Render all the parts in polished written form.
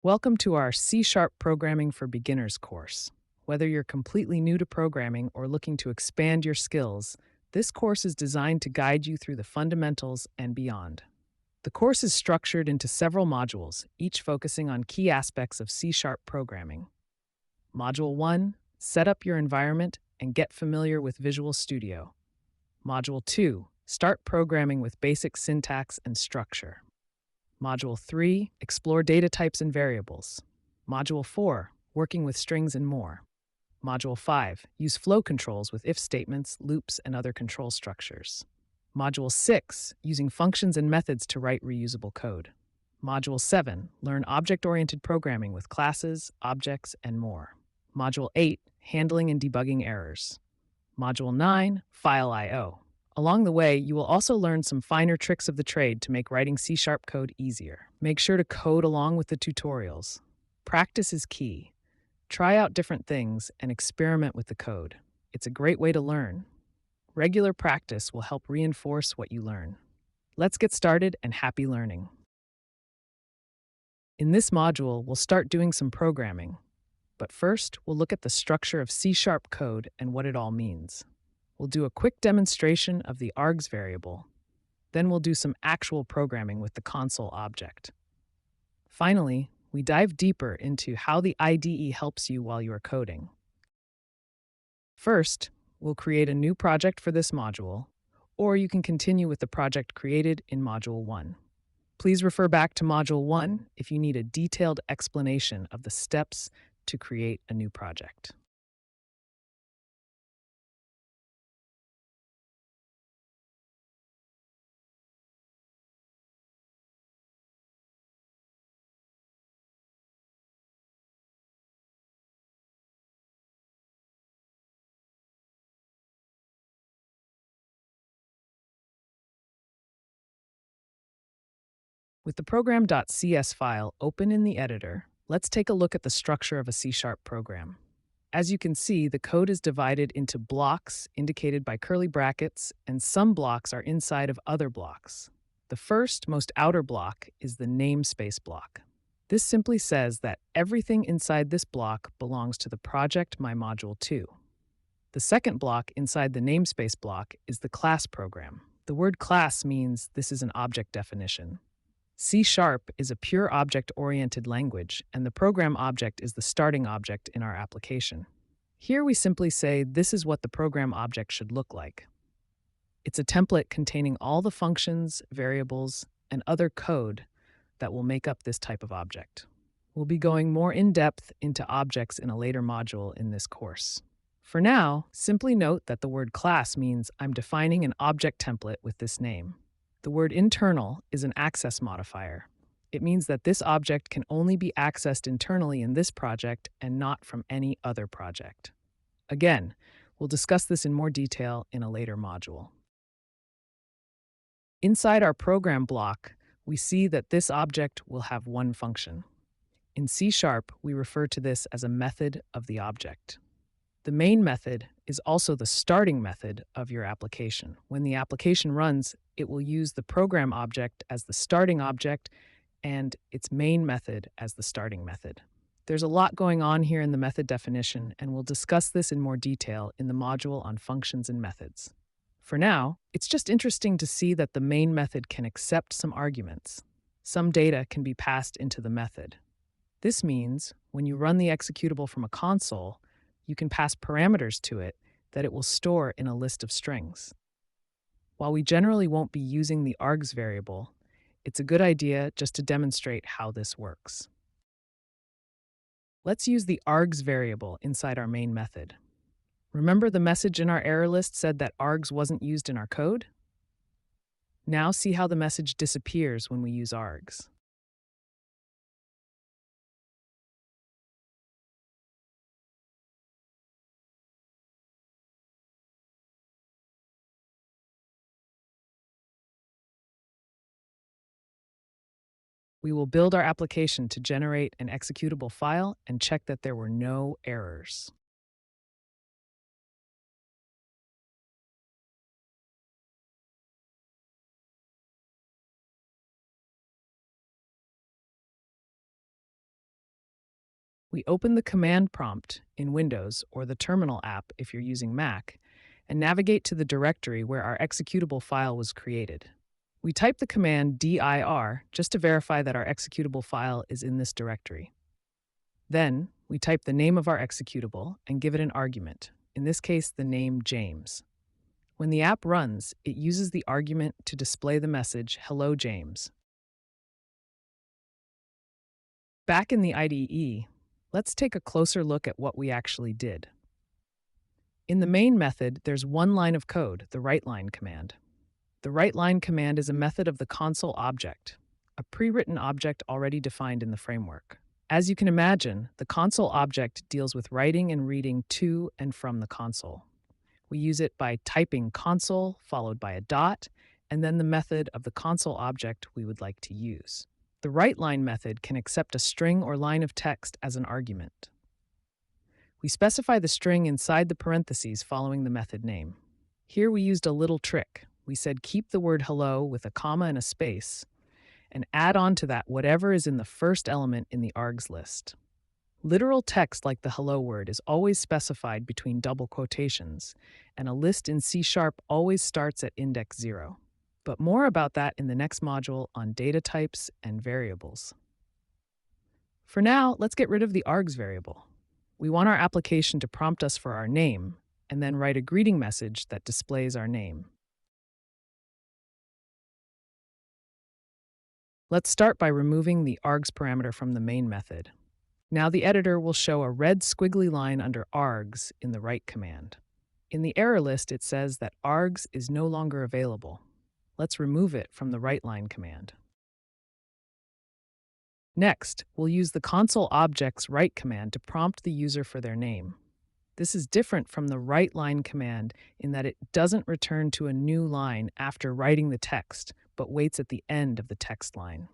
Welcome to our C# Programming for Beginners course. Whether you're completely new to programming or looking to expand your skills, this course is designed to guide you through the fundamentals and beyond. The course is structured into several modules, each focusing on key aspects of C# programming. Module 1, set up your environment and get familiar with Visual Studio. Module 2, start programming with basic syntax and structure. Module 3, explore data types and variables. Module 4, working with strings and more. Module 5, use flow controls with if statements, loops, and other control structures. Module 6, using functions and methods to write reusable code. Module 7, learn object-oriented programming with classes, objects, and more. Module 8, handling and debugging errors. Module 9, File I/O. Along the way, you will also learn some finer tricks of the trade to make writing C# code easier. Make sure to code along with the tutorials. Practice is key. Try out different things and experiment with the code. It's a great way to learn. Regular practice will help reinforce what you learn. Let's get started and happy learning. In this module, we'll start doing some programming. But first, we'll look at the structure of C# code and what it all means. We'll do a quick demonstration of the Args variable. Then we'll do some actual programming with the console object. Finally, we dive deeper into how the IDE helps you while you are coding. First, we'll create a new project for this module, or you can continue with the project created in Module 1. Please refer back to Module 1 if you need a detailed explanation of the steps to create a new project. With the program.cs file open in the editor, let's take a look at the structure of a C# program. As you can see, the code is divided into blocks indicated by curly brackets, and some blocks are inside of other blocks. The first, most outer block is the namespace block. This simply says that everything inside this block belongs to the project MyModule2. The second block inside the namespace block is the class program. The word class means this is an object definition. C# is a pure object-oriented language, and the program object is the starting object in our application. Here we simply say this is what the program object should look like. It's a template containing all the functions, variables, and other code that will make up this type of object. We'll be going more in-depth into objects in a later module in this course. For now, simply note that the word class means I'm defining an object template with this name. The word internal is an access modifier. It means that this object can only be accessed internally in this project and not from any other project. Again, we'll discuss this in more detail in a later module. Inside our program block, we see that this object will have one function. In C#, we refer to this as a method of the object. The main method is also the starting method of your application. When the application runs, it will use the program object as the starting object and its main method as the starting method. There's a lot going on here in the method definition, and we'll discuss this in more detail in the module on functions and methods. For now, it's just interesting to see that the main method can accept some arguments. Some data can be passed into the method. This means when you run the executable from a console, you can pass parameters to it that it will store in a list of strings. While we generally won't be using the args variable, it's a good idea just to demonstrate how this works. Let's use the args variable inside our main method. Remember the message in our error list said that args wasn't used in our code? Now see how the message disappears when we use args. We will build our application to generate an executable file and check that there were no errors. We open the command prompt in Windows or the Terminal app if you're using Mac, and navigate to the directory where our executable file was created. We type the command dir just to verify that our executable file is in this directory. Then, we type the name of our executable and give it an argument, in this case the name James. When the app runs, it uses the argument to display the message, "Hello, James." Back in the IDE, let's take a closer look at what we actually did. In the main method, there's one line of code, the writeLine command. The writeLine command is a method of the console object, a pre-written object already defined in the framework. As you can imagine, the console object deals with writing and reading to and from the console. We use it by typing console followed by a dot, and then the method of the console object we would like to use. The writeLine method can accept a string or line of text as an argument. We specify the string inside the parentheses following the method name. Here we used a little trick. We said keep the word hello with a comma and a space, and add on to that whatever is in the first element in the args list. Literal text like the hello word is always specified between double quotations, and a list in C# always starts at index 0. But more about that in the next module on data types and variables. For now, let's get rid of the args variable. We want our application to prompt us for our name, and then write a greeting message that displays our name. Let's start by removing the args parameter from the main method. Now the editor will show a red squiggly line under args in the write command. In the error list, it says that args is no longer available. Let's remove it from the writeLine command. Next, we'll use the console object's write command to prompt the user for their name. This is different from the writeLine command in that it doesn't return to a new line after writing the text, but waits at the end of the text line.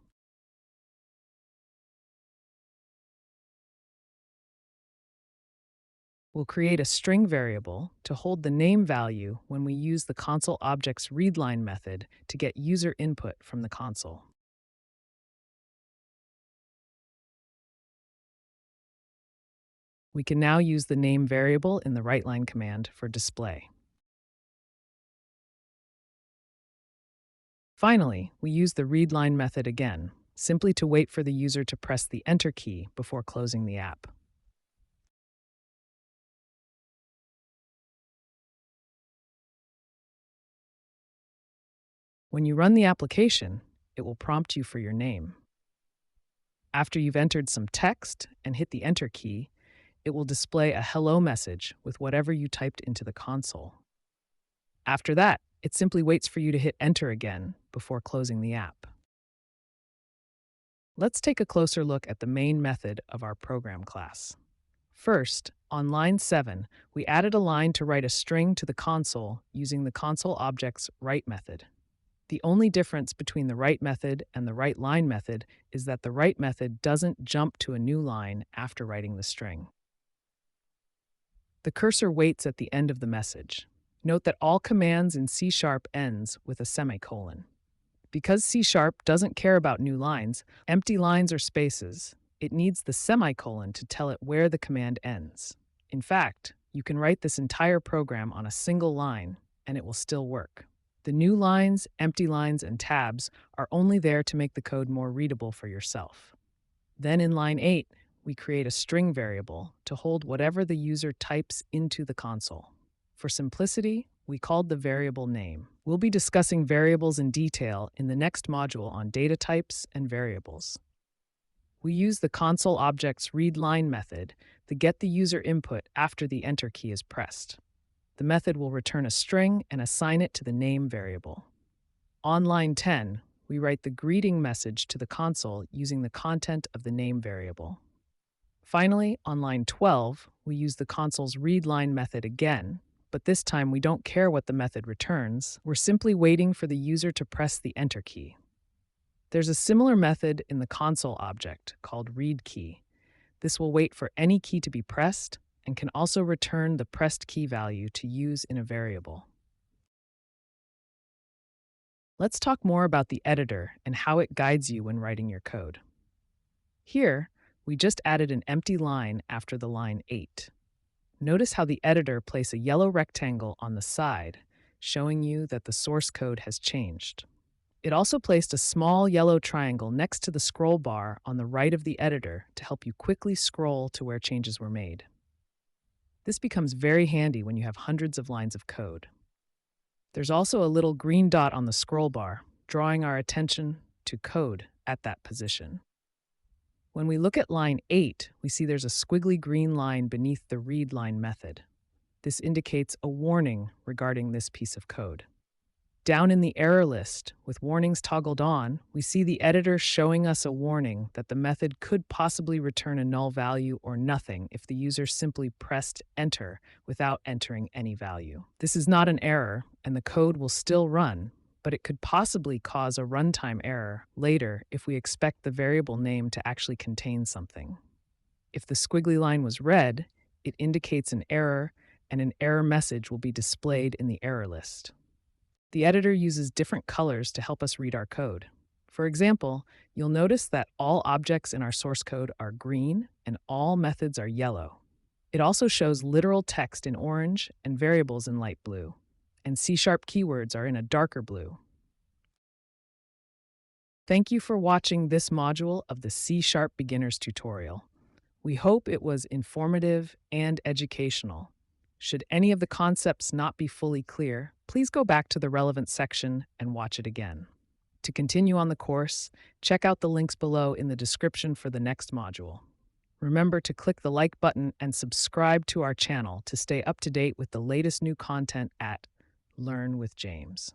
We'll create a string variable to hold the name value when we use the console object's readLine method to get user input from the console. We can now use the name variable in the writeLine command for display. Finally, we use the readLine method again, simply to wait for the user to press the Enter key before closing the app. When you run the application, it will prompt you for your name. After you've entered some text and hit the Enter key, it will display a hello message with whatever you typed into the console. After that, it simply waits for you to hit Enter again before closing the app. Let's take a closer look at the main method of our program class. First, on line 7, we added a line to write a string to the console using the console object's write method. The only difference between the write method and the writeLine method is that the write method doesn't jump to a new line after writing the string. The cursor waits at the end of the message. Note that all commands in C# ends with a semicolon. Because C# doesn't care about new lines, empty lines or spaces, it needs the semicolon to tell it where the command ends. In fact, you can write this entire program on a single line, and it will still work. The new lines, empty lines, and tabs are only there to make the code more readable for yourself. Then in line 8, we create a string variable to hold whatever the user types into the console. For simplicity, we called the variable name. We'll be discussing variables in detail in the next module on data types and variables. We use the console object's readLine method to get the user input after the Enter key is pressed. The method will return a string and assign it to the name variable. On line 10, we write the greeting message to the console using the content of the name variable. Finally, on line 12, we use the console's readLine method again, but this time we don't care what the method returns. We're simply waiting for the user to press the Enter key. There's a similar method in the console object called readKey. This will wait for any key to be pressed and can also return the pressed key value to use in a variable. Let's talk more about the editor and how it guides you when writing your code. Here, We just added an empty line after the line 8. Notice how the editor placed a yellow rectangle on the side, showing you that the source code has changed. It also placed a small yellow triangle next to the scroll bar on the right of the editor to help you quickly scroll to where changes were made. This becomes very handy when you have hundreds of lines of code. There's also a little green dot on the scroll bar, drawing our attention to code at that position. When we look at line 8, we see there's a squiggly green line beneath the read line method. This indicates a warning regarding this piece of code. Down in the error list, with warnings toggled on, we see the editor showing us a warning that the method could possibly return a null value or nothing if the user simply pressed enter without entering any value. This is not an error, and the code will still run, but it could possibly cause a runtime error later if we expect the variable name to actually contain something. If the squiggly line was red, it indicates an error, and an error message will be displayed in the error list. The editor uses different colors to help us read our code. For example, you'll notice that all objects in our source code are green and all methods are yellow. It also shows literal text in orange and variables in light blue, and C# keywords are in a darker blue. Thank you for watching this module of the C# Beginners tutorial. We hope it was informative and educational. Should any of the concepts not be fully clear, please go back to the relevant section and watch it again. To continue on the course, check out the links below in the description for the next module. Remember to click the like button and subscribe to our channel to stay up to date with the latest new content at Learn with James.